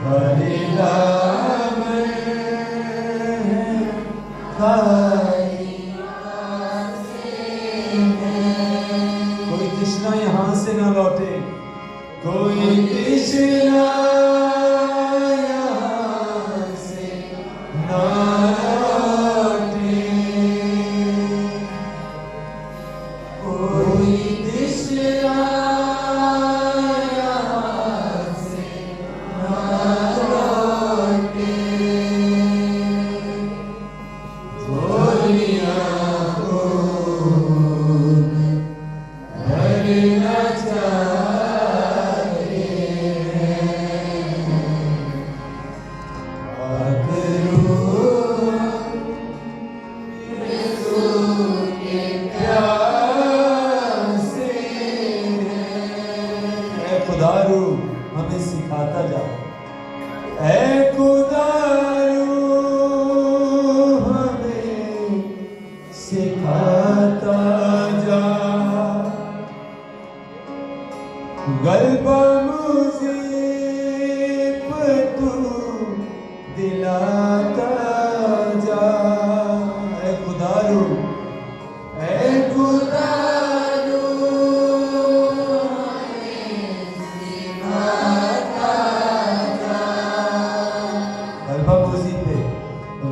ہری نام ہری کوئی تشنا یہاں سے نہ لوٹے، کوئی تشنا یہاں سے نہ لوٹے، کوئی تشنا یہاں سے نہ لوٹے، دنیا کو بھرنا چاہتے ہیں، پاک روح یسوع کے پیاسے ہیں۔ اے خدا روح ہمیں سکھاتا جا، اے خدا روح ہمیں سکھاتا جا، غلبہ مجھے پر تو دلاتا جا، اے خدا روح، اے خدا روح ہمیں سکھاتا جا، غلبہ موزی پہ،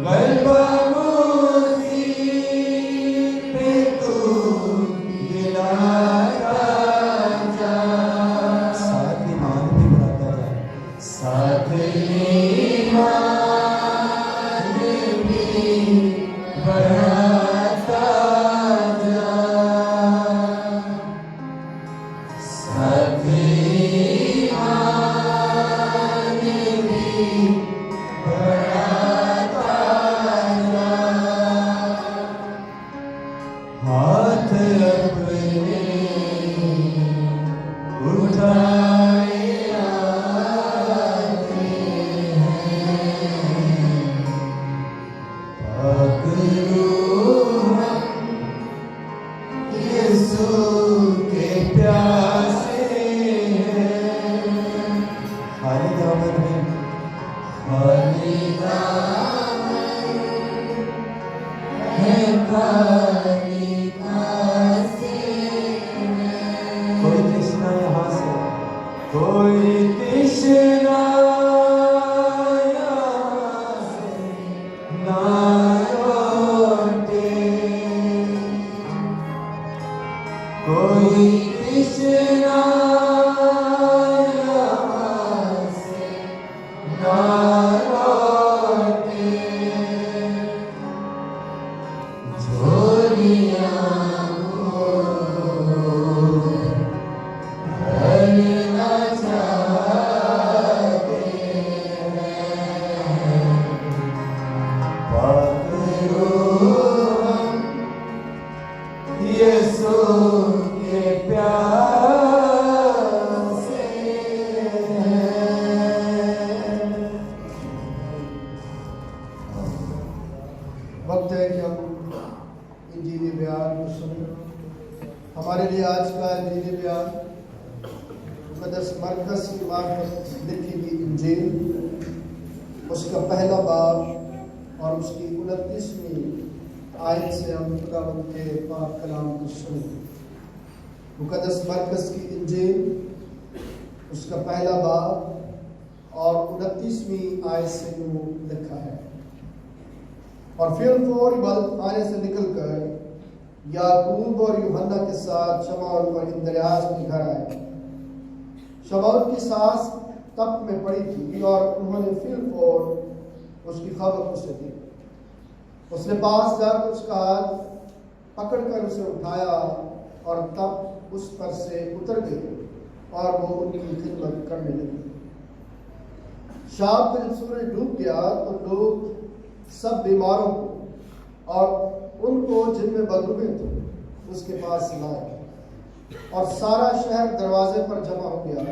غلبہ موزی پہ تو دلاتا جا، ساتھ ایمان بھی بڑھاتا جا، ساتھ ایمان بھی بڑھاتا جا، ساتھ ایمان بھی بڑھاتا جا، ہاتھ اپنے اٹھائے آتے ہیں، پاک روح یسوع کے پیاسے ہیں، خالی دامن میں، خالی دامن ہے، خالی کاسے ہیں، کوئی تشنا یہاں سے، کوئی تشنا یہاں سے نہ لوٹے، کوئی تشنا یہاں سے نہ لوٹے، جھولیاں کو بھرنا چاہتے ہیں، پاک روح یسوع کے پیاسے ہیں۔ وقت ہے کہ ہم انجیل بیان کو سنیں۔ ہمارے لیے آج کا انجیل بیان مقدس مرکز کی مارفت لکھی گئی انجیل، اس کا پہلا باب اور اس کی 29ویں آیت سے ہم خداوند کے پاک کلام کو سنیں۔ مقدس مرکز کی انجیل، اس کا پہلا باب اور 29ویں آیت سے یوں لکھا ہے، اور پھر فوری بعد خانے سے نکل کر یعقوب اور یوحنا کے ساتھ شمعون اور اندریاس کے گھر آئے۔ شمعون کی سانس تپ میں پڑی تھی اور انہوں نے پھر فور اس کی خبر اسے دی۔ اس نے پاس جا کر اس کا ہاتھ پکڑ کر اسے اٹھایا اور تب اس پر سے اتر گئی اور وہ ان کی خدمت کرنے لگی۔ شام میں جب سورج ڈوب گیا تو لوگ سب بیماروں کو اور ان کو جن میں بدروہیں تھے اس کے پاس لائے، اور سارا شہر دروازے پر جمع ہو گیا،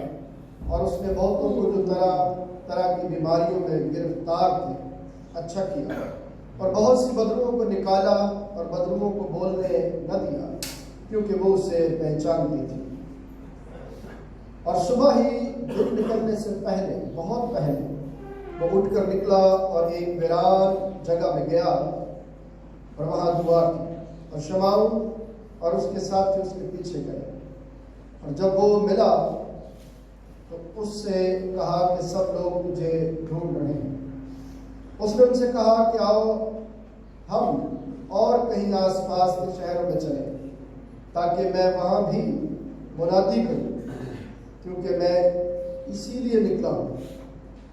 اور اس نے بہتوں کو جو طرح طرح کی بیماریوں میں گرفتار تھے اچھا کیا، اور بہت سی بدروؤں کو نکالا اور بدروؤں کو بولنے نہ دیا، کیونکہ وہ اسے پہچانتی تھی۔ اور صبح ہی دن نکلنے سے پہلے، بہت پہلے، وہ اٹھ کر نکلا اور ایک ویران جگہ میں گیا اور وہاں دعا کی، اور شمعون اور اس کے ساتھی اس کے پیچھے گئے، اور جب وہ ملا تو اس سے کہا کہ سب لوگ مجھے ڈھونڈ رہے ہیں۔ اس نے ان سے کہا کہ آؤ ہم اور کہیں آس پاس کے شہروں میں چلیں تاکہ میں وہاں بھی منادی کروں، کیونکہ میں اسی لیے نکلا ہوں۔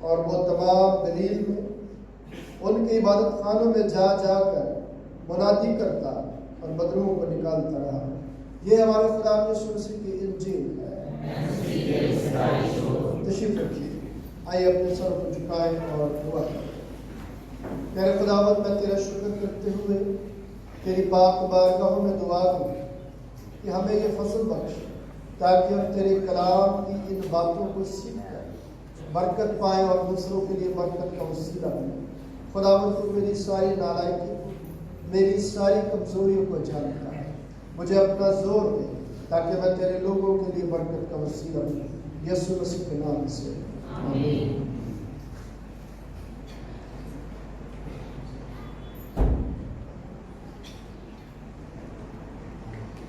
اور وہ تمام گلیل میں ان کے عبادت خانوں میں جا جا کر منادی کرتا اور بدروؤں کو نکالتا رہا۔ یہ ہمارے خدا یسوع مسیح کی انجیل ہے۔ تشریف رکھیے، آئیے اپنے سر کو جھکائیں اور دعا کریں۔ میرے خداوند، میں تیرا شکر کرتے ہوئے تیری پاک بارگاہوں میں دعا کروں کہ ہمیں یہ فضل بخش تاکہ ہم تیرے کلام کی ان باتوں کو سیکھ کر برکت پائیں اور دوسروں کے لیے برکت کا وسیلہ بنیں۔ خداوند، تو میری ساری نالائکی کو، میری ساری کمزوریوں کو جانتا ہے، مجھے اپنا زور دے تاکہ میں تیرے لوگوں کے لیے برکت کا وسیلہ بنوں، یسوع مسیح کے نام سے آمین۔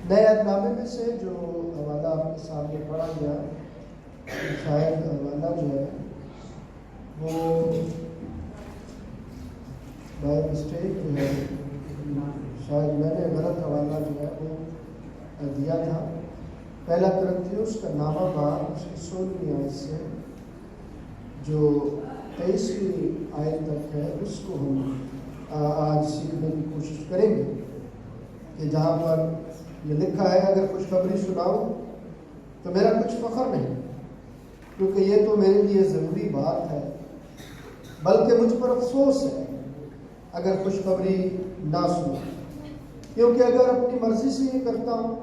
نئے عہد میں سے جو حوالہ آپ کے سامنے پڑھا گیا، شاید حوالہ جو ہے وہ بائی مسٹیک جو ہے، شاید میں نے غلط حوالہ جو ہے وہ دیا تھا۔ پہلا کرنتھیوس کا نامہ باب اس کی 16ویں آیت سے جو 23ویں آیت تک ہے، اس کو ہم آج سیکھنے کی کوشش کریں گے، کہ جہاں پر یہ لکھا ہے، اگر خوشخبری سناؤں تو میرا کچھ فخر نہیں، کیونکہ یہ تو میرے لیے ضروری بات ہے، بلکہ مجھ پر افسوس ہے اگر خوشخبری نہ سنوں، کیونکہ اگر اپنی مرضی سے یہ کرتا ہوں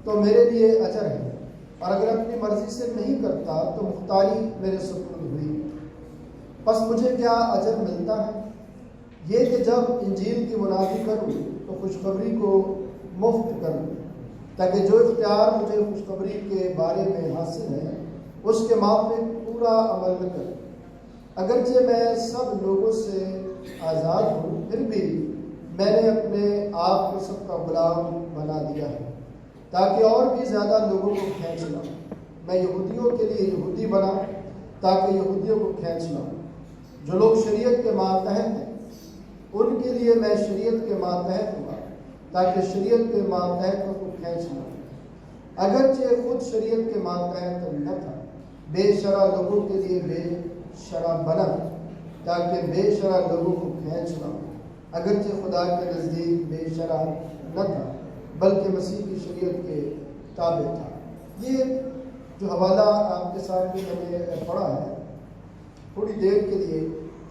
تو میرے لیے اجر ہے، اور اگر اپنی مرضی سے نہیں کرتا تو مختاری میرے سپرد ہوئی۔ پس مجھے کیا اجر ملتا ہے؟ یہ کہ جب انجیل کی منادی کروں تو خوشخبری کو مفت کروں، تاکہ جو اختیار مجھے خوشخبری کے بارے میں حاصل ہے اس کے موافق پورا عمل کروں۔ اگرچہ میں سب لوگوں سے آزاد ہوں، پھر بھی میں نے اپنے آپ کو سب کا غلام بنا دیا ہے، تاکہ اور بھی زیادہ لوگوں کو کھینچ لاؤں۔ میں یہودیوں کے لیے یہودی بنا تاکہ یہودیوں کو کھینچ لاؤں۔ جو لوگ شریعت کے ماتحت ہیں ان کے لیے میں شریعت کے ماتحت ہوا تاکہ شریعت کے ماتحتوں کو کھینچ لاؤں۔ اگرچہ خود شریعت کے ماتحت نہ تھا، بے شرع لوگوں کے لیے بے شرع بنا تاکہ بے شرع لوگوں کو کھینچ لاؤں۔ اگرچہ خدا کے نزدیک بے شرع نہ تھا، بلکہ مسیح کی شریعت کے تابع تھا۔ یہ جو حوالہ آپ کے سامنے میں نے پڑھا ہے، تھوڑی دیر کے لیے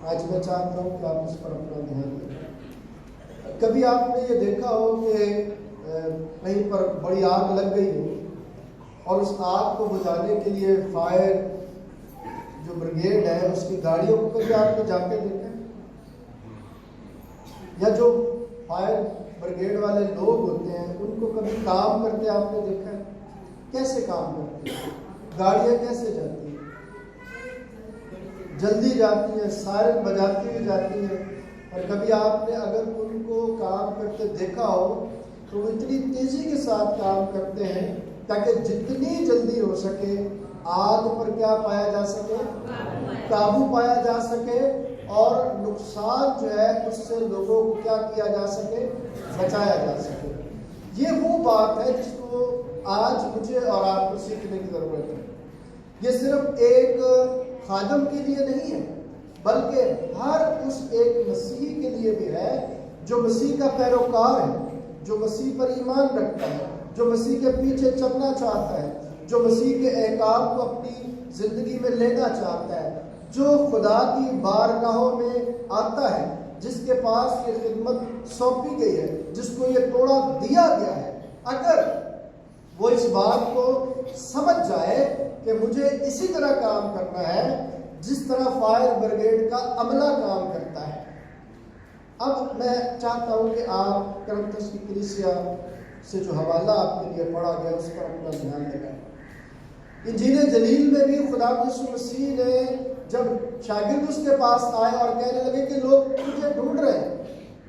آج میں چاہتا ہوں کہ آپ اس پر اپنا دھیان دیں۔ کبھی آپ نے یہ دیکھا ہو کہ کہیں پر بڑی آگ لگ گئی ہو اور اس آگ کو بجھانے کے لیے فائر جو بریگیڈ ہے اس کی گاڑیوں کو کبھی آپ نے جا کے دیکھا ہے؟ یا جو فائر بریگیڈ والے لوگ ہوتے ہیں ان کو کبھی کام کرتے آپ نے دیکھا ہے؟ کیسے کام کرتے ہیں؟ گاڑیاں کیسے جاتی ہیں؟ جلدی جاتی ہیں، سائرن بجاتی ہوئی جاتی ہیں۔ اور کبھی آپ نے اگر ان کو کام کرتے دیکھا ہو تو وہ اتنی تیزی کے ساتھ کام کرتے ہیں تاکہ جتنی جلدی ہو سکے آگ پر کیا پایا جا سکے، قابو پایا جا سکے، اور نقصان جو ہے اس سے لوگوں کو کیا کیا جا سکے، بچایا جا سکے۔ یہ وہ بات ہے جس کو آج مجھے اور آپ کو سیکھنے کی ضرورت ہے۔ یہ صرف ایک خادم کے لیے نہیں ہے، بلکہ ہر اس ایک مسیحی کے لیے بھی ہے جو مسیح کا پیروکار ہے، جو مسیح پر ایمان رکھتا ہے، جو مسیح کے پیچھے چلنا چاہتا ہے، جو مسیح کے احکام کو اپنی زندگی میں لینا چاہتا ہے، جو خدا کی بارگاہوں میں آتا ہے، جس کے پاس یہ خدمت سونپی گئی ہے، جس کو یہ توڑا دیا گیا ہے۔ اگر وہ اس بات کو سمجھ جائے کہ مجھے اسی طرح کام کرنا ہے جس طرح فائر بریگیڈ کا عملہ کام کرتا ہے۔ اب میں چاہتا ہوں کہ آپ کرنتھس کی کلیسیا سے جو حوالہ آپ کے لیے پڑھا گیا اس پر اپنا دھیان لگائیں۔ انجیل جلیل میں بھی خدا یسوع مسیح نے جب شاگرد اس کے پاس آئے اور کہنے لگے کہ لوگ تجھے ڈھونڈ رہے ہیں،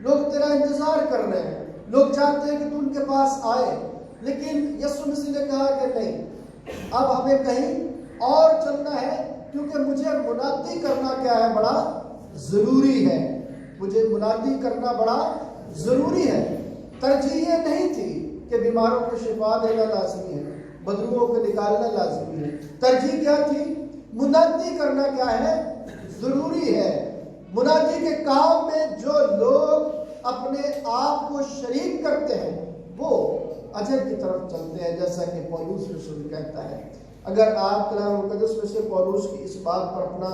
لوگ تیرا انتظار کر رہے ہیں، لوگ چاہتے ہیں کہ تو ان کے پاس آئے، لیکن یسوع مسیح نے کہا کہ نہیں، اب ہمیں کہیں اور چلنا ہے، کیونکہ مجھے منادی کرنا کیا ہے، بڑا ضروری ہے، مجھے منادی کرنا بڑا ضروری ہے۔ ترجیح یہ نہیں تھی کہ بیماروں کو شفا دینا لازمی ہے، بدروؤں کو نکالنا لازمی ہے، ترجیح کیا تھی؟ منادی کرنا کیا ہے، ضروری ہے۔ منادی کے کام میں جو لوگ اپنے آپ کو شریک کرتے ہیں وہ اجر کی طرف چلتے ہیں، جیسا کہ پولس رسول کہتا ہے۔ اگر آپ کلام مقدس میں سے پولس کی اس بات پر اپنا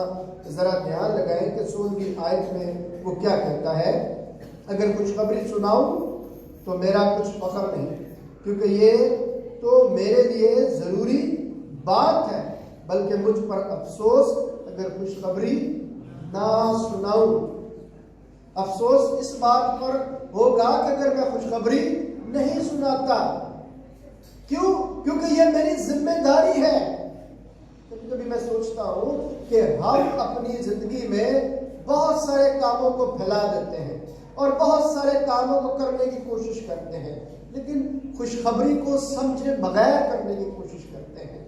ذرا دھیان لگائیں کہ 16ویں آیت میں وہ کیا کہتا ہے، اگر خوشخبری سناؤں تو میرا کچھ فخر نہیں، کیونکہ یہ تو میرے لیے ضروری بات ہے، بلکہ مجھ پر افسوس اگر خوشخبری نہ سناؤں۔ افسوس اس بات پر ہوگا کہ اگر میں خوشخبری نہیں سناتا۔ کیوں؟ کیونکہ یہ میری ذمہ داری ہے۔ کبھی کبھی میں سوچتا ہوں کہ ہم اپنی زندگی میں بہت سارے کاموں کو پھیلا دیتے ہیں اور بہت سارے کاموں کو کرنے کی کوشش کرتے ہیں، لیکن خوشخبری کو سمجھے بغیر کرنے کی کوشش کرتے ہیں،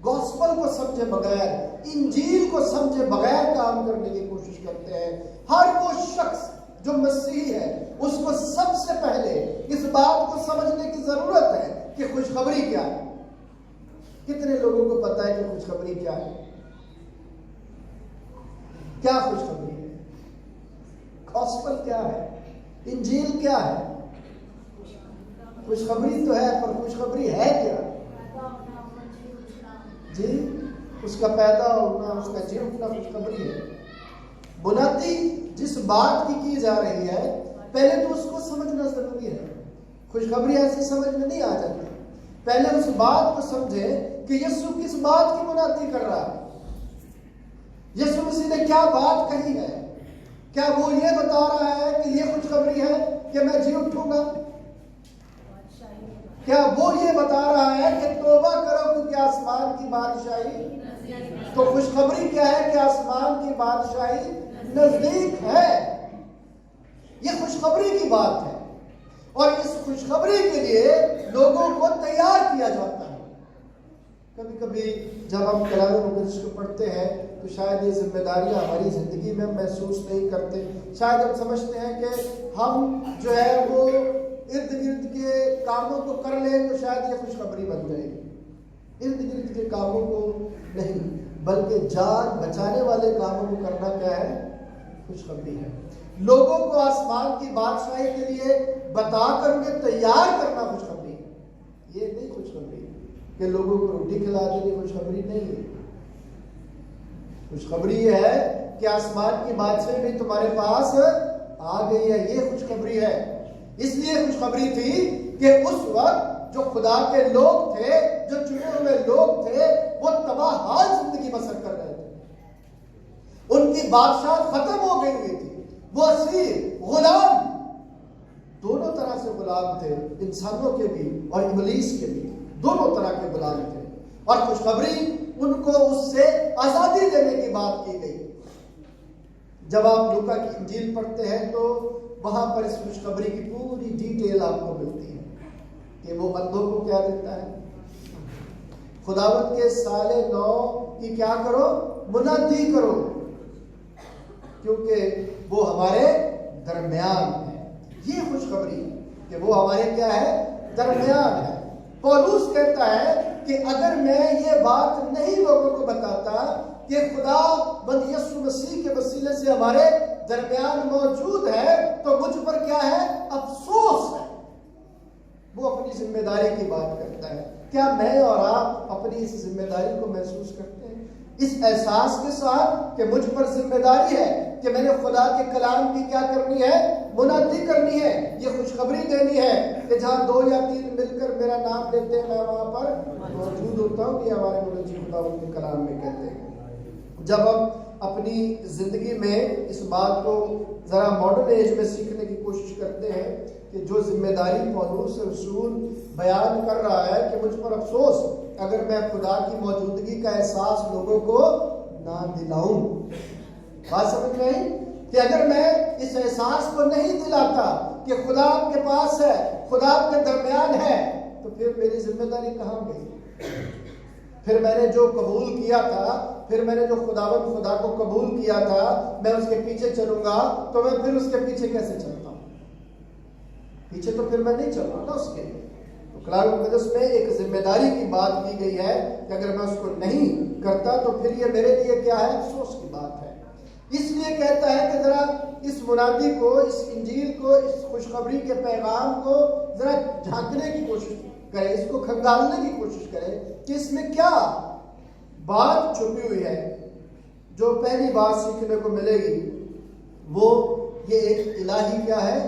گوسپل کو سمجھے بغیر، انجیل کو سمجھے بغیر کام کرنے کی کوشش کرتے ہیں۔ ہر وہ شخص جو مسیحی ہے اس کو سب سے پہلے اس بات کو سمجھنے کی ضرورت ہے کہ خوشخبری کیا ہے۔ کتنے لوگوں کو پتا ہے کہ خوشخبری کیا ہے؟ کیا خوشخبری ہے؟ گوسپل کیا ہے؟ انجیل کیا ہے؟ خوشخبری تو ہے، پر خوشخبری ہے کیا؟ جی، اس کا پیدا ہونا، اس کا جی اٹھنا خوشخبری ہے۔ منادی جس بات کی جا رہی ہے پہلے تو اس کو سمجھنا ضروری ہے۔ خوشخبری ایسی سمجھ میں نہیں آ جاتی، پہلے اس بات کو سمجھے کہ یسوع کس بات کی منادی کر رہا ہے، یسوع مسیح نے کیا بات کہی ہے۔ کیا وہ یہ بتا رہا ہے کہ یہ خوشخبری ہے کہ میں جی اٹھوں گا؟ کیا وہ یہ بتا رہا ہے کہ توبہ کرو کیونکہ آسمان کی بادشاہی؟ تو خوشخبری کیا ہے کہ آسمان کی بادشاہی نزدیک ہے۔ یہ خوشخبری کی بات ہے، اور اس خوشخبری کے لیے لوگوں کو تیار کیا جاتا ہے۔ کبھی کبھی جب ہم کلام مقدس کو پڑھتے ہیں تو شاید یہ ذمہ داریاں ہماری زندگی میں محسوس نہیں کرتے، شاید ہم سمجھتے ہیں کہ ہم جو ہے وہ ارد گرد کے کاموں کو کر لیں تو شاید یہ خوشخبری بن جائے گی۔ ارد گرد کے کاموں کو نہیں، بلکہ جان بچانے والے کاموں کو کرنا کیا ہے؟ خوشخبری ہے۔ لوگوں کو آسمان کی بادشاہی کے لیے بتا کر انہیں تیار کرنا خوشخبری ہے۔ یہ نہیں خوشخبری کہ لوگوں کو روٹی کھلا دینی، خوشخبری نہیں ہے۔ خوشخبری یہ ہے کہ آسمان کی بادشاہی بھی تمہارے پاس آ گئی ہے، یہ خوشخبری ہے۔ اس لیے خوشخبری تھی کہ اس وقت جو خدا کے لوگ تھے، جو چنے ہوئے لوگ تھے، وہ تباہ حال زندگی بسر کر رہے تھے، ان کی بادشاہ ختم ہو گئی ہوئی تھی، وہ اسیر، غلام، دونوں طرح سے غلام تھے، انسانوں کے بھی اور ابلیس کے بھی، دونوں طرح کے غلام تھے، اور خوشخبری ان کو اس سے آزادی دینے کی بات کی گئی۔ جب آپ لوکا کی انجیل پڑھتے ہیں تو وہاں پر اس خوشخبری کی پوری ڈیٹیل آپ کو ملتی ہے کہ وہ اندھوں کو کیا دیتا ہے، خداوند کے سال نو کی کیا کرو؟ منادی کرو، کیونکہ وہ ہمارے درمیان ہے۔ یہ خوشخبری کہ وہ ہمارے کیا ہے؟ درمیان ہے۔ پولس کہتا ہے کہ اگر میں یہ بات نہیں لوگوں کو بتاتا کہ خدا بند یسوع مسیح کے وسیلے سے ہمارے درمیان موجود ہے تو مجھ پر کیا ہے؟ افسوس ہے۔ وہ اپنی ذمہ داری کی بات کرتا ہے۔ کیا میں اور آپ اپنی اس ذمہ داری کو محسوس کرتے ہیں، اس احساس کے ساتھ کہ مجھ پر ذمہ داری ہے کہ میں نے خدا کے کلام کی کیا کرنی ہے؟ منادی کرنی ہے، یہ خوشخبری دینی ہے کہ جہاں 2 یا 3 مل کر میرا نام لیتے ہیں میں وہاں پر موجود ہوتا ہوں، یہ ہمارے منجی خدا ان کے کلام میں کہتے ہیں۔ جب ہم اپنی زندگی میں اس بات کو ذرا ماڈرن ایج میں سیکھنے کی کوشش کرتے ہیں کہ جو ذمہ داری پولس رسول بیان کر رہا ہے کہ مجھ پر افسوس اگر میں خدا کی موجودگی کا احساس لوگوں کو نہ دلاؤں. بات سمجھ میں آئی کہ اگر میں اس احساس کو نہیں دلاتا کہ خدا آپ کے پاس ہے, خدا آپ کے درمیان ہے, تو پھر میری ذمہ داری کہاں گئی؟ پھر میں نے جو قبول کیا تھا, پھر میں نے جو خدا کو قبول کیا تھا, میں اس کے پیچھے چلوں گا تو میں پھر اس کے پیچھے کیسے چلتا ہوں؟ پیچھے تو پھر میں نہیں چل رہا نا اس کے. تو کلام مقدس میں ایک ذمہ داری کی بات کی گئی ہے کہ اگر میں اس کو نہیں کرتا تو پھر یہ میرے لیے کیا ہے؟ افسوس کی بات ہے. اس لیے کہتا ہے کہ ذرا اس منادی کو, اس انجیل کو, اس خوشخبری کے پیغام کو ذرا جھانکنے کی کوشش کرے, اس کو کھنگالنے کی کوشش کرے کہ اس میں کیا بات چھپی ہوئی ہے. جو پہلی بات سیکھنے کو ملے گی وہ یہ ایک الہی کیا ہے؟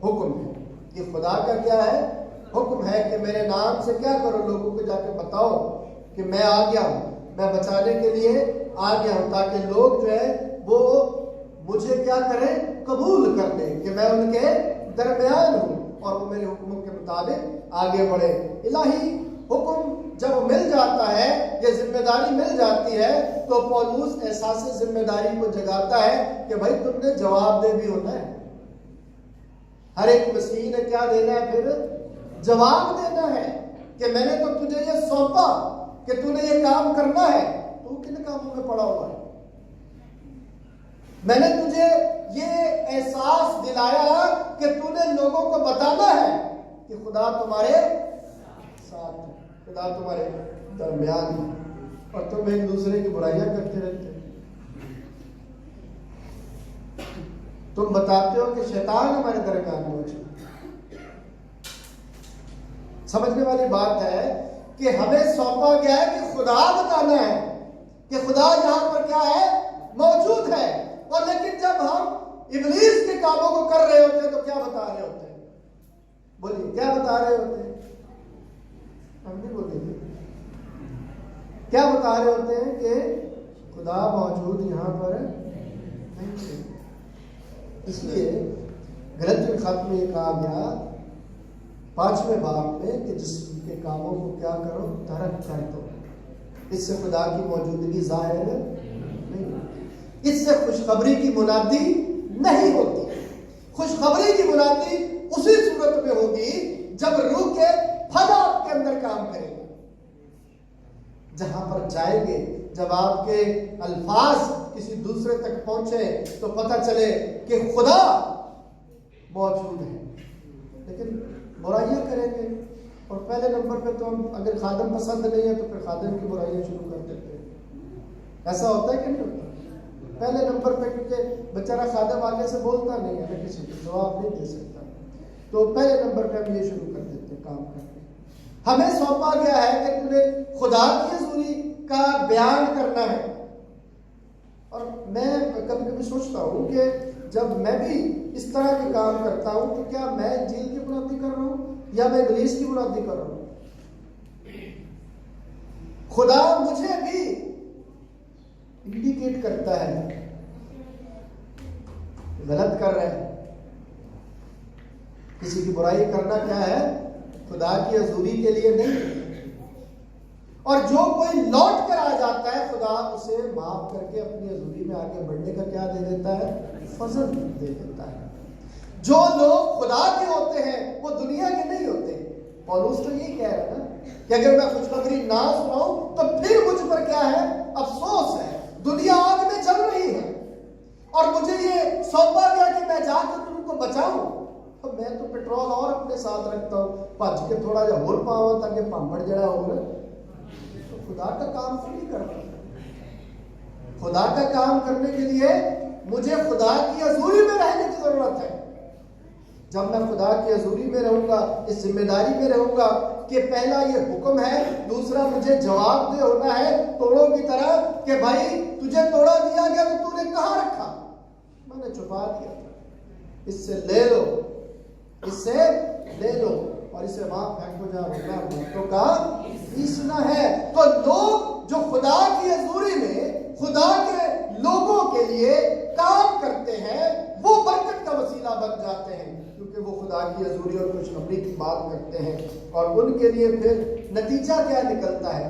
حکم ہے. یہ خدا کا کیا ہے؟ حکم ہے کہ میرے نام سے کیا کرو, لوگوں کو جا کے بتاؤ کہ میں آ گیا ہوں, میں بچانے کے لیے آ گیا ہوں, تاکہ لوگ جو ہے وہ مجھے کیا کریں؟ قبول کر لیں کہ میں ان کے درمیان ہوں اور وہ میرے حکموں کے مطابق آگے بڑھے. الہی حکم جب مل جاتا ہے, یہ ذمہ داری مل جاتی ہے, تو پولوس احساس ذمہ داری کو جگاتا ہے کہ بھائی تم نے جواب دے بھی ہونا ہے. ہر ایک مسیح نے کیا دینا ہے؟ پھر جواب دینا ہے کہ میں نے تو تجھے یہ سونپا کہ تو نے یہ کام کرنا ہے, تو کن کاموں میں پڑا ہوا ہے؟ میں نے تجھے یہ احساس دلایا کہ تو نے لوگوں کو بتانا ہے کہ خدا تمہارے ساتھ ہے, خدا تمہارے درمیان ہے, اور تم ایک دوسرے کی برائیاں کرتے رہتے. تم بتاتے ہو کہ شیطان ہمارے درمیان موجود. سمجھنے والی بات ہے کہ ہمیں سونپا گیا ہے کہ خدا بتانا ہے کہ خدا یہاں پر کیا ہے؟ موجود ہے. اور لیکن جب ہم ابلیس کے کاموں کو کر رہے ہوتے ہیں تو کیا بتا رہے ہوتے ہیں؟ بولیے, کیا بتا رہے ہوتے ہیں؟ ہم نہیں بولیں گے. کیا بتا رہے ہوتے ہیں؟ کہ خدا موجود یہاں پر نہیں ہے. اس لیے غلطی خط میں یہ کہا گیا 5ویں باب میں کہ جسم کے کاموں کو کیا کرو؟ ترک کر دو. اس سے خدا کی موجودگی ظاہر نہیں ہوتی. اس سے خوشخبری کی منادی نہیں ہوتی. خوشخبری کی منادی اسی صورت میں ہوگی جب روح کے پھل آپ کے اندر کام کریں گے. جہاں پر جائیں گے, جب آپ کے الفاظ کسی دوسرے تک پہنچے تو پتہ چلے کہ خدا موجود ہے. لیکن برائیاں کریں گے, اور پہلے نمبر پہ تو ہم اگر خادم پسند نہیں ہے تو پھر خادم کی برائیاں شروع کر دیتے ہیں. ایسا ہوتا ہے کہ نہیں ہوتا؟ پہلے نمبر پہ کیونکہ بیچارہ خادم آگے سے بولتا نہیں ہے, کسی کو جواب نہیں دے سکتا, تو پہلے نمبر پہ ہم یہ شروع کر دیتے ہیں کام کرتے. ہمیں سونپا گیا ہے کہ تمہیں خدا کی حضوری کا بیان کرنا ہے. اور میں کبھی کبھی سوچتا ہوں کہ جب میں بھی اس طرح کے کام کرتا ہوں تو کیا میں انجیل کی منادی کر رہا ہوں یا میں ابلیس کی منادی کر رہا ہوں؟ خدا مجھے بھی انڈیکیٹ کرتا ہے غلط کر رہے ہیں. کسی کی برائی کرنا کیا ہے؟ خدا کی حضوری کے لیے نہیں. اور جو کوئی لوٹ کر آ جاتا ہے خدا اسے معاف کر کے اپنی حضوری میں آگے بڑھنے کا کیا دے دیتا ہے؟ فضل دے دیتا ہے. جو لوگ خدا کے ہوتے ہیں وہ دنیا کے نہیں ہوتے. پولوس تو یہی کہہ رہا ہے نا کہ اگر میں خوشخبری نہ سناؤں تو پھر مجھ پر کیا ہے؟ افسوس ہے. دنیا آگ میں چل رہی ہے اور مجھے یہ سونپا گیا کہ میں جا کر ان کو بچاؤں. تو میں تو پیٹرول اور اپنے ساتھ رکھتا ہوں, بچ کے تھوڑا جا اور پاؤں تاکہ پامبڑ جڑا ہو رہا. تو خدا کا کام تو نہیں کرتا. خدا کا کام کرنے کے لیے مجھے خدا کی حضوری میں رہنے کی ضرورت ہے. جب میں خدا کی حضوری میں رہوں گا, اس ذمہ داری میں رہوں گا کہ پہلا یہ حکم ہے, دوسرا مجھے جواب دہ ہونا ہے توڑوں کی طرح کہ بھائی تجھے توڑا دیا گیا تو تو نے کہاں رکھا؟ میں نے چھپا دیا تھا. اس سے لے لو, اس سے لے لو اور اسے وہاں پھینکو جہاں رکھنا بھٹوں کا پیسنا ہے. تو لوگ جو خدا کی حضوری میں خدا کے لوگوں کے لیے کام کرتے ہیں وہ برکت کا وسیلہ بن جاتے ہیں, کیونکہ وہ خدا کی حضوری اور خوشخبری کی بات کرتے ہیں. اور ان کے لیے پھر نتیجہ کیا نکلتا ہے؟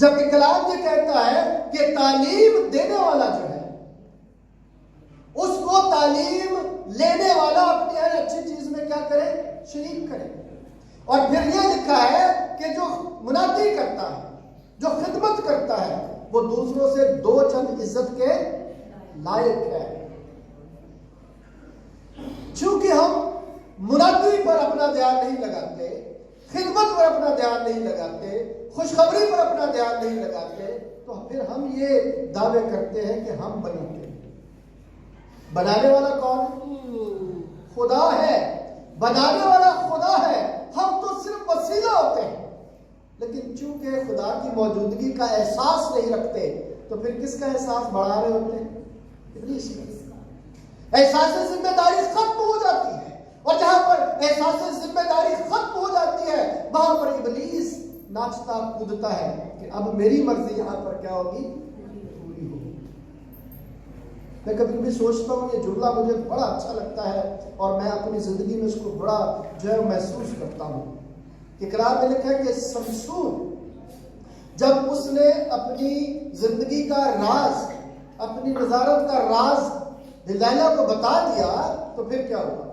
جبکہ کلام یہ کہتا ہے کہ تعلیم دینے والا جو ہے اس کو تعلیم لینے والا اپنی ہر اچھی چیز میں کیا کرے؟ شریک کرے. اور پھر یہ لکھا ہے کہ جو منادی کرتا ہے، جو خدمت کرتا ہے، وہ دوسروں سے دو چند عزت کے لائق ہے. چونکہ ہم منادی پر اپنا دھیان نہیں لگاتے، خدمت پر اپنا دھیان نہیں لگاتے، خوشخبری پر اپنا دھیان نہیں لگاتے، تو پھر ہم یہ دعوے کرتے ہیں کہ ہم بناتے ہیں. بنانے والا کون؟ خدا ہے. بنانے والا خدا ہے، ہم تو صرف وسیلہ ہوتے ہیں. لیکن چونکہ خدا کی موجودگی کا احساس نہیں رکھتے تو پھر کس کا احساس بڑھا رہے ہوتے ہیں؟ ابلیس کا. احساس ذمہ داری ختم ہو جاتی ہے، اور جہاں پر احساس ذمہ داری ختم ہو جاتی ہے وہاں پر ابلیس ناچتا کودتا ہے کہ اب میری مرضی یہاں پر کیا ہوگی؟ پوری ہوگی. میں کبھی بھی سوچتا ہوں، یہ جملہ مجھے بڑا اچھا لگتا ہے اور میں اپنی زندگی میں اس کو بڑا جو ہے محسوس کرتا ہوں کہ کلام میں لکھا ہے کہ سمسون جب اس نے اپنی زندگی کا راز، اپنی نظارت کا راز دلیلہ کو بتا دیا تو پھر کیا ہوا؟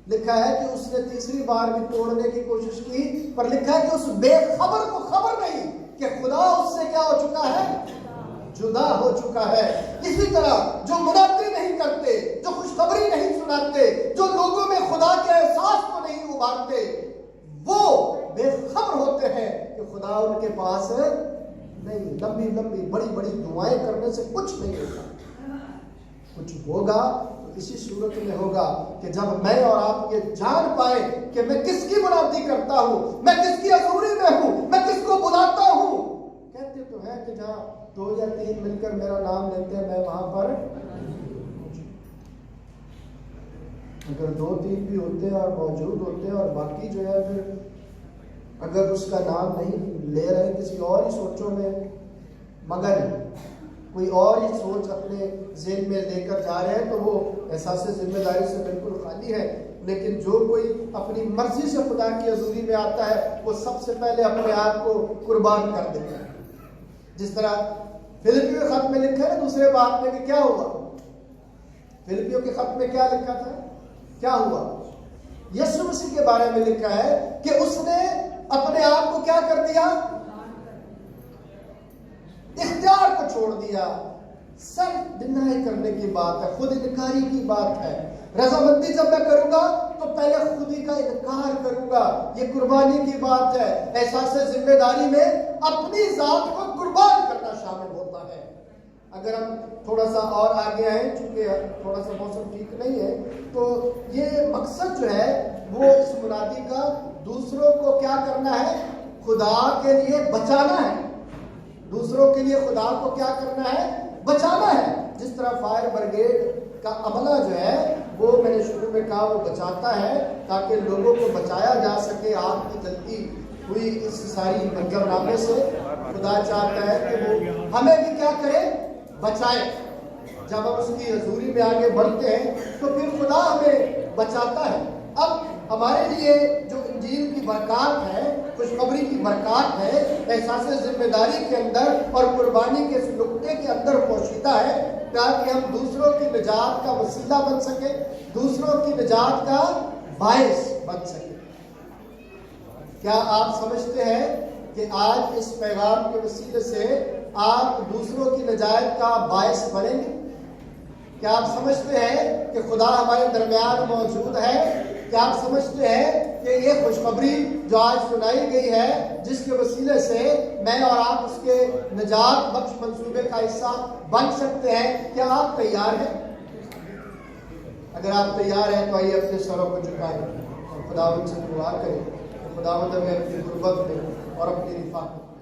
لکھا ہے کہ اس نے تیسری بار بھی توڑنے کی کوشش کی، پر لکھا ہے کہ اس بے خبر کو خبر نہیں کہ خدا اس سے کیا ہو چکا ہے؟ جدا ہو چکا ہے. اسی طرح جو منادی نہیں کرتے، جو خوشخبری نہیں سناتے، جو لوگوں میں خدا کے احساس کو نہیں ابھارتے، وہ بے خبر ہوتے ہیں کہ خدا ان کے پاس نہیں. لمبی لمبی بڑی بڑی دعائیں کرنے سے کچھ نہیں ہوگا. کچھ ہوگا تو اسی صورت میں ہوگا کہ جب میں اور آپ یہ جان پائے کہ میں کس کی منادی کرتا ہوں، میں کس کی حضوری میں ہوں، میں کس کو بلاتا ہوں. کہتے تو ہے کہ جہاں 2 یا 3 مل کر میرا نام لیتے ہیں میں وہاں پر. اگر 2-3 بھی ہوتے ہیں اور موجود ہوتے ہیں اور باقی جو ہے پھر اگر اس کا نام نہیں لے رہے، کسی اور ہی سوچوں میں مگر کوئی اور ہی سوچ اپنے ذہن میں لے کر جا رہے ہیں تو وہ احساس ذمہ داری سے بالکل خالی ہے. لیکن جو کوئی اپنی مرضی سے خدا کی حضوری میں آتا ہے وہ سب سے پہلے اپنے آپ کو قربان کر دیتا ہے. جس طرح فلپیوں کے خط میں لکھا ہے دوسرے باب میں کہ کیا ہوا؟ فلپیوں کے خط میں کیا لکھا تھا؟ کیا ہوا؟ یسوع مسیح کے بارے میں لکھا ہے کہ اس نے اپنے آپ کو کیا کر دیا؟ اختیار کو چھوڑ دیا. سیلف ڈینائی کرنے کی بات ہے، خود انکاری کی بات ہے. رضامندی جب میں کروں گا تو پہلے خودی کا انکار کروں گا. یہ قربانی کی بات ہے. احساس ذمہ داری میں اپنی ذات کو قربان کرنا شامل ہوتا ہے. اگر ہم تھوڑا سا اور آگے آئیں، چونکہ تھوڑا سا موسم ٹھیک نہیں ہے، تو یہ مقصد جو ہے وہ اس منادی کا دوسروں کو کیا کرنا ہے؟ خدا کے لیے بچانا ہے. دوسروں کے لیے خدا کو کیا کرنا ہے؟ بچانا ہے. جس طرح فائر بریگیڈ کا عملہ جو ہے وہ میں نے شروع میں کہا وہ بچاتا ہے تاکہ لوگوں کو بچایا جا سکے آگ کی جلتی ہوئی اس ساری منظرنامے سے. خدا چاہتا ہے کہ وہ ہمیں بھی کیا کرے؟ بچائے. جب ہم اس کی حضوری میں آگے بڑھتے ہیں تو پھر خدا ہمیں بچاتا ہے. اب ہمارے لیے جو انجیل کی برکات ہے، خوشخبری کی برکات ہے، احساس ذمہ داری کے اندر اور قربانی کے اس نقطے کے اندر پوشیدہ ہے تاکہ ہم دوسروں کی نجات کا وسیلہ بن سکے، دوسروں کی نجات کا باعث بن سکے. کیا آپ سمجھتے ہیں کہ آج اس پیغام کے وسیلے سے آپ دوسروں کی نجات کا باعث بنیں گے؟ کیا آپ سمجھتے ہیں کہ خدا ہمارے درمیان موجود ہے؟ کیا آپ سمجھتے ہیں کہ یہ خوشخبری جو آج سنائی گئی ہے جس کے وسیلے سے میں اور آپ اس کے نجات بخش منصوبے کا حصہ بن سکتے ہیں؟ کیا آپ تیار ہیں؟ اگر آپ تیار ہیں تو آئیے اپنے سروں کو جھکائیں اور خداوند سے دعا کریں. خداوند ہمیں اپنی غربت میں اور اپنی رفاقت